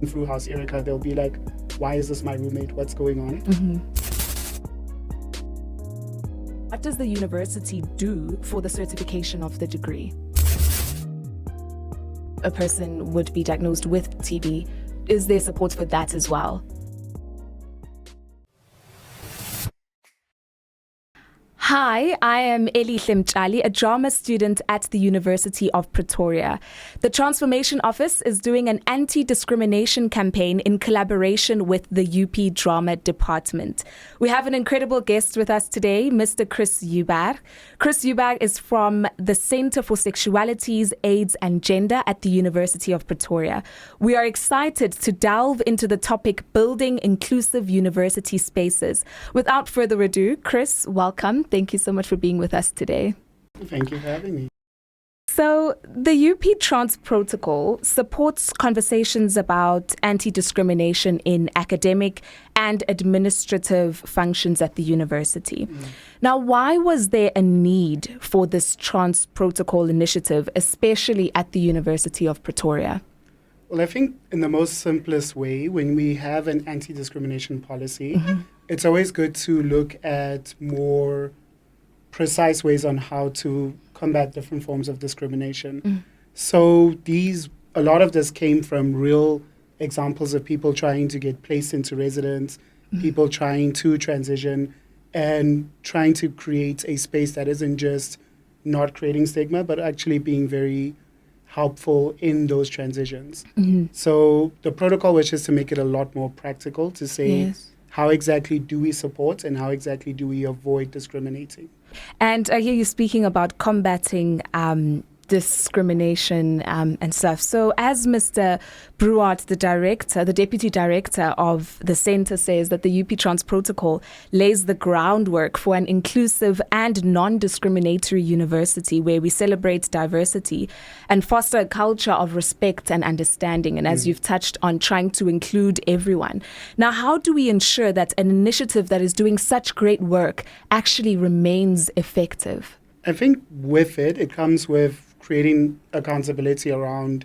through House Erica, they'll be like, why is this my roommate? What's going on? What does the university do for the certification of the degree? A person would be diagnosed with TB. Is there support for that as well? Hi, I am Eli Hlimtshali, a drama student at the University of Pretoria. The Transformation Office is doing an anti-discrimination campaign in collaboration with the UP Drama Department. We have an incredible guest with us today, Mr. Chris Joubert. Chris Joubert is from the Center for Sexualities, AIDS and Gender at the University of Pretoria. We are excited to delve into the topic building inclusive university spaces. Without further ado, Chris, welcome. Thank you so much for being with us today. Thank you for having me. So the UP Trans Protocol supports conversations about anti-discrimination in academic and administrative functions at the university. Now, why was there a need for this Trans Protocol initiative, especially at the University of Pretoria? Well, I think in the most simplest way, when we have an anti-discrimination policy, it's always good to look at more precise ways on how to combat different forms of discrimination. So a lot of this came from real examples of people trying to get placed into residence, people trying to transition, and trying to create a space that isn't just not creating stigma, but actually being very helpful in those transitions. So the protocol was just to make it a lot more practical, to say how exactly do we support and how exactly do we avoid discriminating. And I hear you speaking about combating discrimination and stuff. So as Mr. Bruart, the deputy director of the center, says that the UP Trans Protocol lays the groundwork for an inclusive and non-discriminatory university where we celebrate diversity and foster a culture of respect and understanding. And as you've touched on, trying to include everyone. Now, how do we ensure that an initiative that is doing such great work actually remains effective? I think with it comes with creating accountability around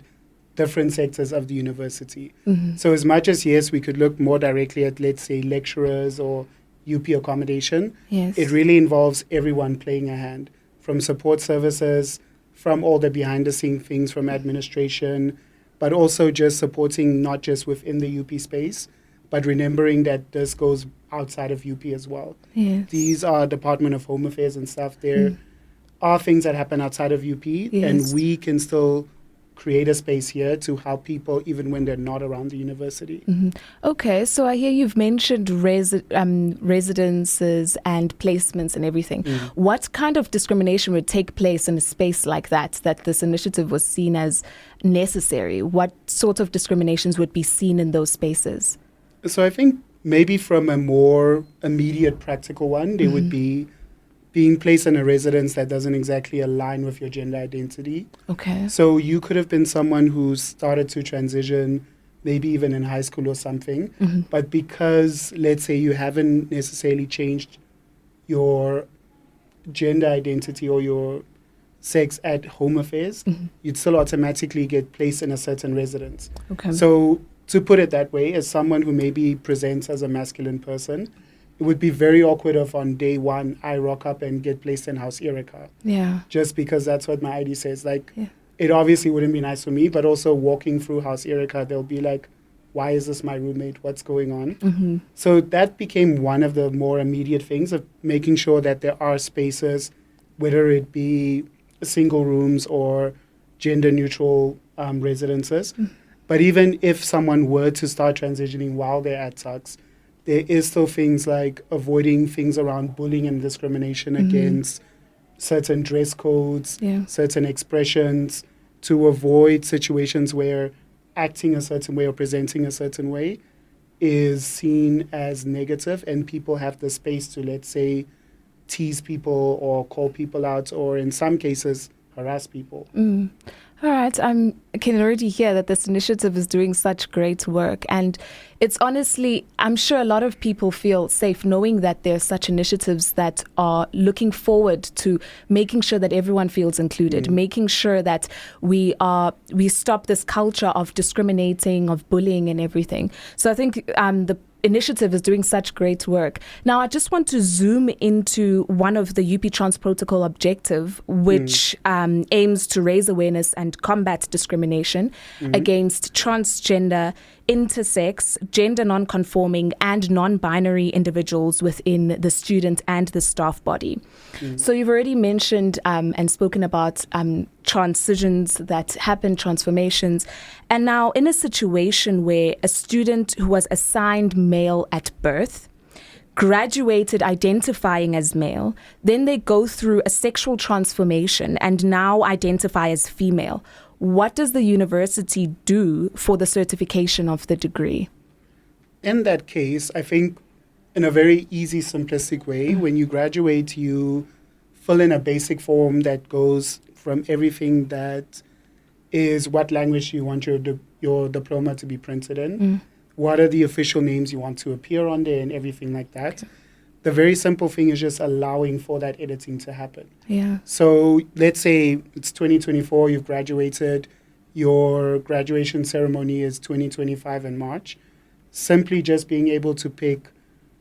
different sectors of the university. So as much as, yes, we could look more directly at, let's say, lecturers or UP accommodation, it really involves everyone playing a hand, from support services, from all the behind-the-scenes things, from administration, but also just supporting not just within the UP space, but remembering that this goes outside of UP as well. These are Department of Home Affairs and stuff. There are things that happen outside of UP, and we can still create a space here to help people even when they're not around the university. Okay, so I hear you've mentioned residences and placements and everything. What kind of discrimination would take place in a space like that this initiative was seen as necessary? What sort of discriminations would be seen in those spaces? So I think maybe from a more immediate practical one, there would be being placed in a residence that doesn't exactly align with your gender identity. Okay. So you could have been someone who started to transition, maybe even in high school or something, but because, let's say, you haven't necessarily changed your gender identity or your sex at Home Affairs, you'd still automatically get placed in a certain residence. Okay. So to put it that way, as someone who maybe presents as a masculine person, it would be very awkward if on day one I rock up and get placed in House Erica. Just because that's what my ID says. It obviously wouldn't be nice for me, but also walking through House Erica, they'll be like, why is this my roommate? What's going on? So that became one of the more immediate things of making sure that there are spaces, whether it be single rooms or gender neutral residences. But even if someone were to start transitioning while they're at Tux, there is still things like avoiding things around bullying and discrimination against certain dress codes, certain expressions, to avoid situations where acting a certain way or presenting a certain way is seen as negative and people have the space to, let's say, tease people or call people out or in some cases harass people. All right. I can already hear that this initiative is doing such great work. And it's honestly, I'm sure a lot of people feel safe knowing that there are such initiatives that are looking forward to making sure that everyone feels included, making sure that we stop this culture of discriminating, of bullying and everything. So I think the initiative is doing such great work. Now, I just want to zoom into one of the UP Trans Protocol objective, which aims to raise awareness and combat discrimination against transgender, intersex, gender non-conforming and non-binary individuals within the student and the staff body. So you've already mentioned and spoken about transitions that happen, transformations. And now in a situation where a student who was assigned male at birth graduated identifying as male, then they go through a sexual transformation and now identify as female. What does the university do for the certification of the degree? In that case, I think in a very easy, simplistic way, when you graduate, you fill in a basic form that goes from everything that is what language you want your diploma to be printed in, what are the official names you want to appear on there, and everything like that. Okay. The very simple thing is just allowing for that editing to happen. Yeah. So let's say it's 2024, you've graduated, your graduation ceremony is 2025 in March. Simply just being able to pick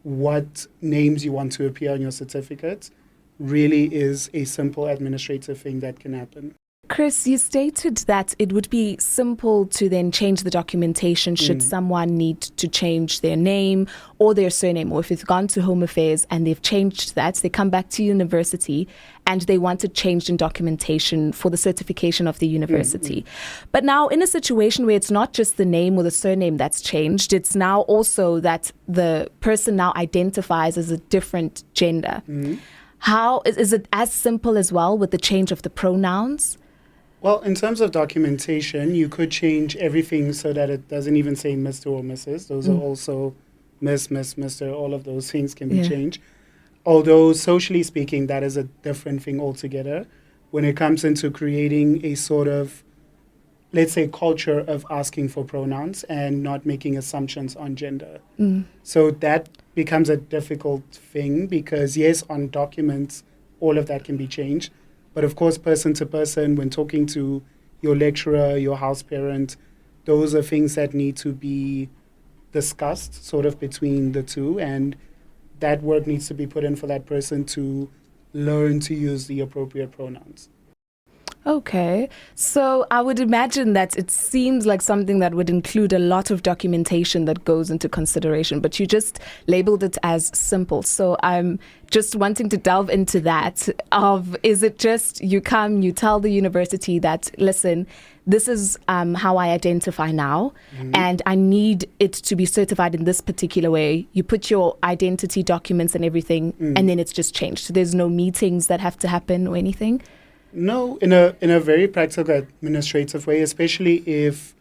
what names you want to appear on your certificate really is a simple administrative thing that can happen. Chris, you stated that it would be simple to then change the documentation should someone need to change their name or their surname, or if it's gone to Home Affairs and they've changed that, they come back to university and they want it changed in documentation for the certification of the university. But now in a situation where it's not just the name or the surname that's changed, it's now also that the person now identifies as a different gender. How is it as simple as well with the change of the pronouns? Well, in terms of documentation, you could change everything so that it doesn't even say Mr. or Mrs. Those are also Miss, Mr. All of those things can be changed. Although socially speaking, that is a different thing altogether when it comes into creating a sort of, let's say, culture of asking for pronouns and not making assumptions on gender. So that becomes a difficult thing because, yes, on documents, all of that can be changed. But of course, person to person, when talking to your lecturer, your house parent, those are things that need to be discussed sort of between the two. And that work needs to be put in for that person to learn to use the appropriate pronouns. Okay, so I would imagine that it seems like something that would include a lot of documentation that goes into consideration, but you just labeled it as simple. So I'm just wanting to delve into that of, is it just you come, you tell the university that, listen, this is how I identify now, and I need it to be certified in this particular way. You put your identity documents and everything, and then it's just changed. So there's no meetings that have to happen or anything? No, in a very practical administrative way, especially if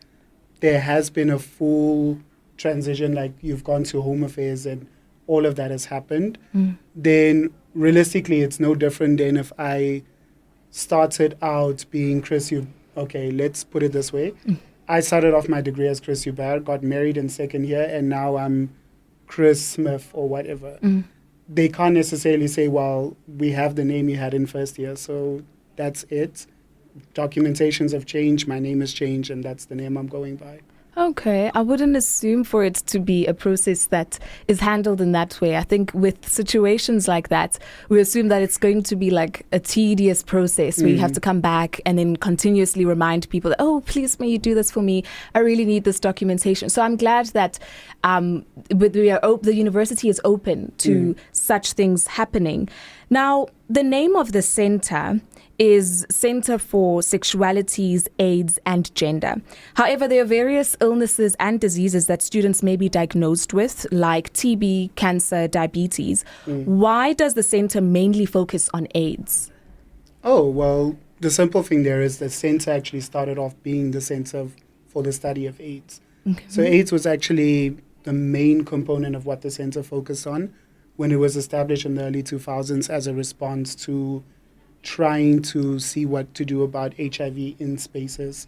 there has been a full transition, like you've gone to Home Affairs and all of that has happened, then realistically it's no different than if I started out being Chris Joubert. Okay, let's put it this way. I started off my degree as Chris Joubert, got married in second year, and now I'm Chris Smith or whatever. They can't necessarily say, well, we have the name you had in first year, so that's it. Documentations have changed, my name has changed, and that's the name I'm going by. Okay, I wouldn't assume for it to be a process that is handled in that way. I think with situations like that, we assume that it's going to be like a tedious process where you have to come back and then continuously remind people, oh, please, may you do this for me? I really need this documentation. So I'm glad that the university is open to such things happening. Now, the name of the center is Center for Sexualities, AIDS and Gender. However, there are various illnesses and diseases that students may be diagnosed with, like TB, cancer, diabetes. Why does the center mainly focus on AIDS? Oh, well, the simple thing there is the center actually started off being the center for the study of AIDS. So AIDS was actually the main component of what the center focused on when it was established in the early 2000s as a response to trying to see what to do about HIV in spaces,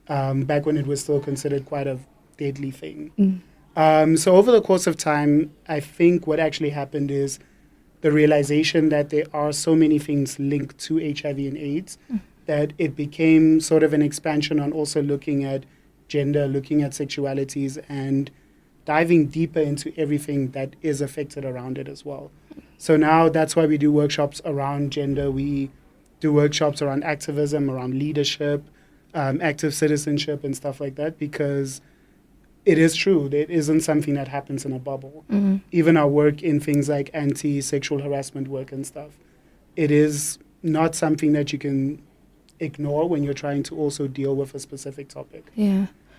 back when it was still considered quite a deadly thing. So over the course of time, I think what actually happened is the realization that there are so many things linked to HIV and AIDS that it became sort of an expansion on also looking at gender, looking at sexualities, and diving deeper into everything that is affected around it as well. So now that's why we do workshops around gender. We do workshops around activism, around leadership, active citizenship and stuff like that, because it is true. It isn't something that happens in a bubble. Even our work in things like anti-sexual harassment work and stuff, it is not something that you can ignore when you're trying to also deal with a specific topic.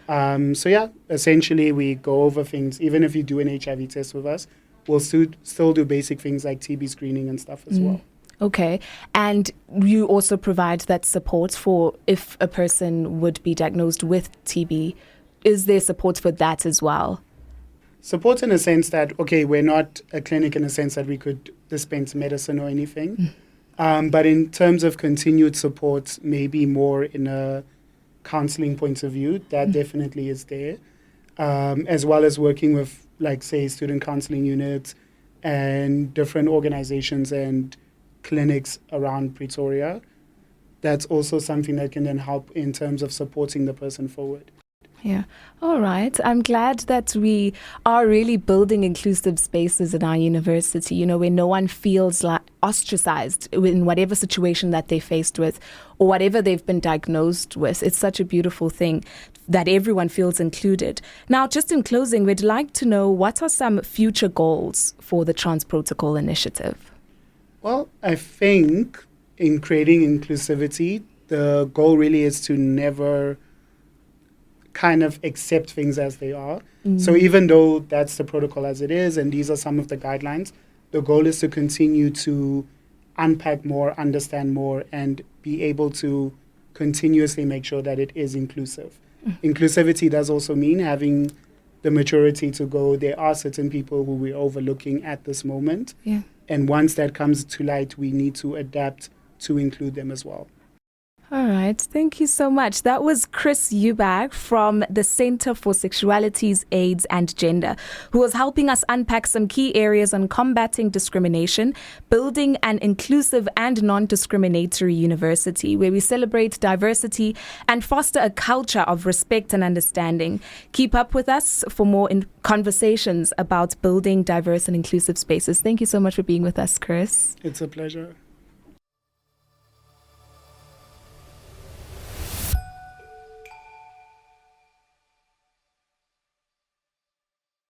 Essentially we go over things. Even if you do an HIV test with us, we'll still do basic things like TB screening and stuff as well. Okay. And you also provide that support for if a person would be diagnosed with TB. Is there support for that as well? Support in a sense that, okay, we're not a clinic in a sense that we could dispense medicine or anything. But in terms of continued support, maybe more in a counseling point of view, that definitely is there. As well as working with, like, say, student counseling units and different organizations and clinics around Pretoria. That's also something that can then help in terms of supporting the person forward. Yeah. All right. I'm glad that we are really building inclusive spaces in our university, you know, where no one feels like ostracized in whatever situation that they're faced with or whatever they've been diagnosed with. It's such a beautiful thing that everyone feels included. Now, just in closing, we'd like to know what are some future goals for the Trans Protocol Initiative? Well, I think in creating inclusivity, the goal really is to never kind of accept things as they are. So even though that's the protocol as it is, and these are some of the guidelines, the goal is to continue to unpack more, understand more, and be able to continuously make sure that it is inclusive. Inclusivity does also mean having the maturity to go, there are certain people who we're overlooking at this moment. And once that comes to light, we need to adapt to include them as well. All right. Thank you so much. That was Chris Joubert from the Center for Sexualities, AIDS and Gender, who was helping us unpack some key areas on combating discrimination, building an inclusive and non-discriminatory university where we celebrate diversity and foster a culture of respect and understanding. Keep up with us for more conversations about building diverse and inclusive spaces. Thank you so much for being with us, Chris. It's a pleasure.